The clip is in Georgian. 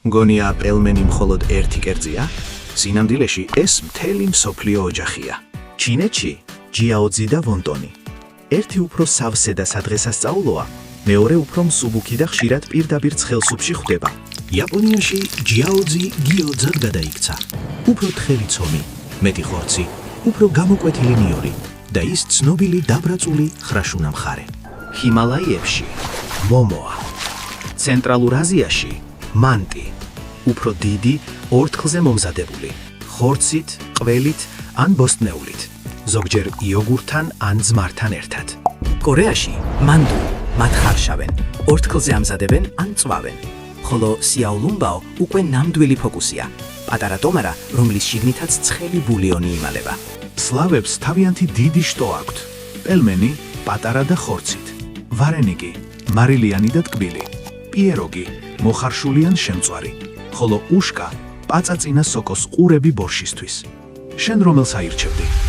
მგონია პელმენი მხოლოდ ერთი კერძია? სინამდვილეში ეს მთელი მსოფლიო ოჯახია. ჩინეთში ჯიაოძი და ვონტონი. ერთი უფრო სავსე და სადღესასწაულოა, მეორე უფრო მსუბუქი და ხშირად პირდაპირ ცხელსუბში ხვდება. იაპონიაში ჯიაოძი გიოძად გადაიქცა. უფრო თხელი ცომი, მეტი ხორცი, უფრო გამოკვეთილი ნიორი და ის ცნობილი დაბრაწული ხრაშუნა მხარე. ჰიმალაიებში მომოა. ცენტრალურ აზიაში მანტი. უფრო დიდი, ორთქლზე მომზადებული, ხორცით, ყველით ან ბოსტნეულით, ზოგჯერ იოგურთან ან ძმართან ერთად. კორეაში მანდუ, მათ ხარშავენ, ორთქლზე ამზადებენ ან წვავენ. ხოლო სიაოლუმბაო უკვე ნამდვილი ფოკუსია, პატარა ტომარა, რომლის შიგნითაც ცხელი ბულიონი იმალება. სლავებს თავიანთი დიდი შტო აქვთ, პელმენი, პატარა და ხორცით, ვარენიკი, მარილიანი და ტკბილი, პიეროგი, მოხარშული ან შემწვარი, ხოლო უშკა, პაწაწინა სოკოს ყურები ბორშისთვის. შენ რომელს აირჩევდი?